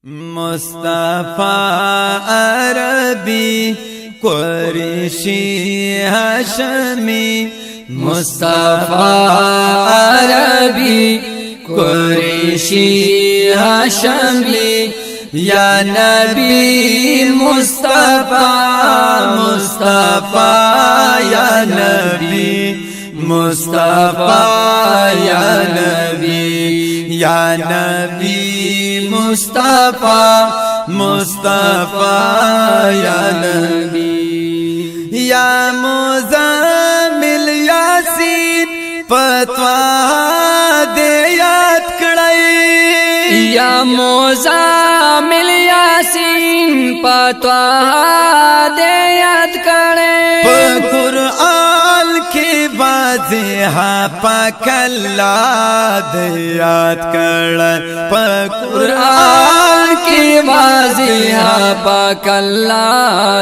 मुस्तफा अरबी कुरैशी हाशमी, मुस्तफा अरबी कुरैशी हाशमी, या नबी मुस्तफा मुस्तफा या नबी मुस्तफा या नबी या नबी मुस्तफा मुस्तफा या नबी या मुज़म्मिल यासीन पतवा दे याद कड़ाई या मुज़म्मिल यासीन पतवा दे याद करे कुरआन की बाज़े हा पकल्ला दे याद कर कुरआन की बाज़े हा पकल्ला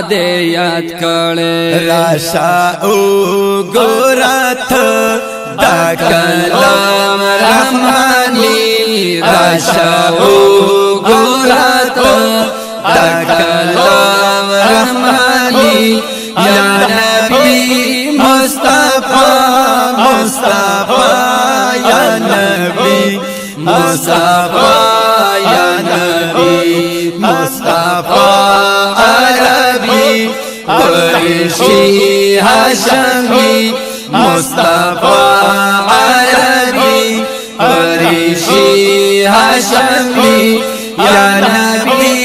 दे याद करे राशा ओ गोरथ दा कलाम रहमानी राशा ओ गोरथ दा कलाम रहमानी, या नबी मुस्तफा मुस्तफा या नबी मुस्तफा या नबी मुस्तफा अरबी कुरैशी हाशमी, मुस्तफा अरबी कुरैशी हाशमी, या नबी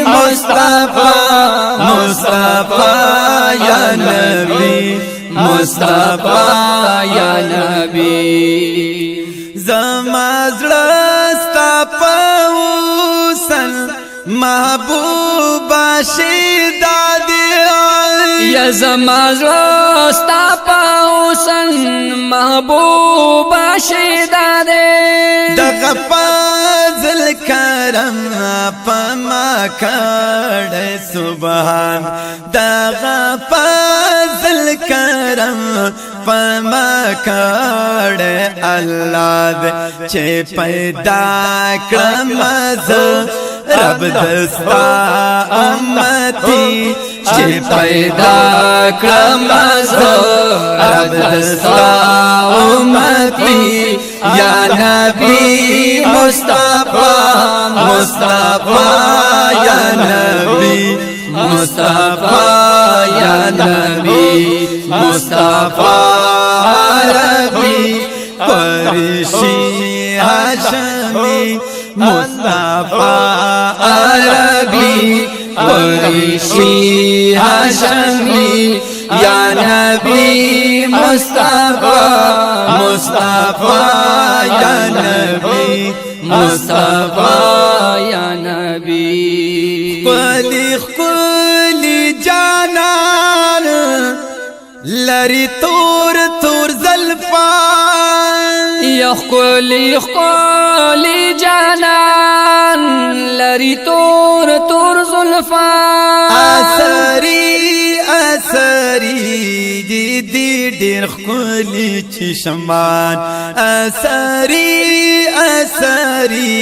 मुस्तफा मुस्तफा या नबी मुस्तफा या नबी। ज़माज़ड़स्ता पऊसन महबूबा शिदादे या ज़माज़ड़स्ता पऊसन महबूबा शिदादे दगा फाज़ल करम पमा खड़े सुबहान दगा फाज़ल करम पमा खड़े अल्लाह दे चे पैदा करमज़ रब दस्ता उम्मती चे पैदा करमज़ रब दस्ता उम्मती, या नबी मुस्तफा मुस्तफा या नबी मुस्तफा या नबी मुस्तफा अरबी कुरैशी हाशमी, मुस्तफा अरबी कुरैशी हाशमी, या नबी मुस्तफा मुस्तफा या नबी मुस्तफा या नबी। कुली कुली जानान लरी तूर तूर ज़ल्फ़ा, या कुली कुली जानान लरी तूर तूर ज़ुल्फ़ा, असरी असरी जिदी डेर खुली चश्मान असरी असरी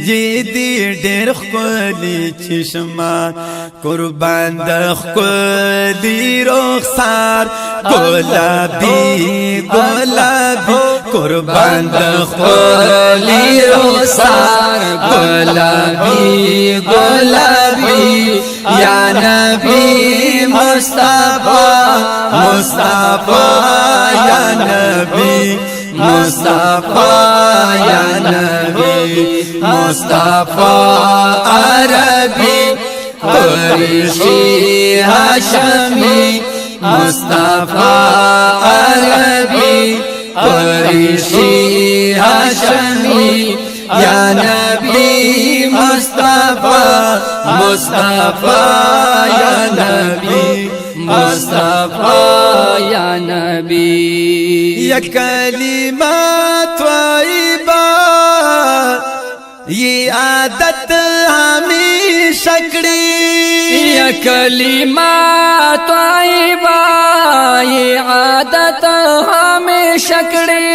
जिदी डेर खुली चश्मान, कुर्बान खुली रुखसार गुलाबी गुलाबी कुर्बान खुली रुखसार गुलाबी गुलाबी, या नबी मुस्तफा मुस्तफा या नबी मुस्तफा या नबी मुस्तफा अरबी कुरैशी हाशमी, मुस्तफा अरबी कुरैशी हाशमी, या नबी मुस्तफा मुस्तफा या नबी मुस्तफा या नबी। या कलिमा त्वाइबा ये आदत हमेशा कड़ी, या कलिमा त्वाइबा ये आदत हमेशा कड़ी,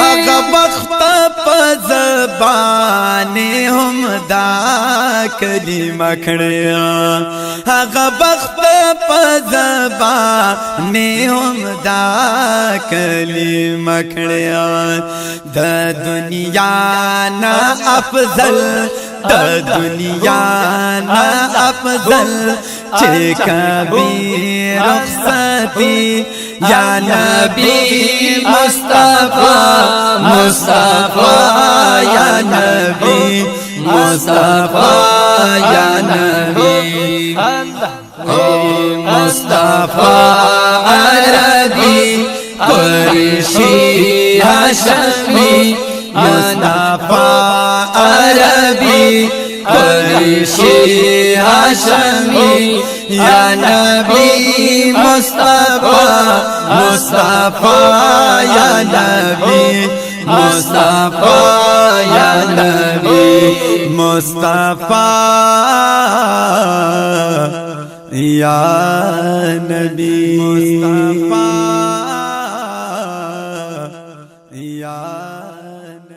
अग बख्त پزبانے ہم دا کلمہ کھڑیا هغه بخت پزبانے ہم دا کلمہ کھڑیا د دنیا نا افضل د دنیا نا افضل چه کبھی رخصتی یا نبی مصطفى مصطفى يا نبي مصطفى يا نبي مصطفى عربي قريشي هاشمي مصطفى عربي قريشي هاشمي يا نبي مصطفى مصطفى يا نبي مصطفى يا نبي مصطفى يا نبي مصطفى يا نبي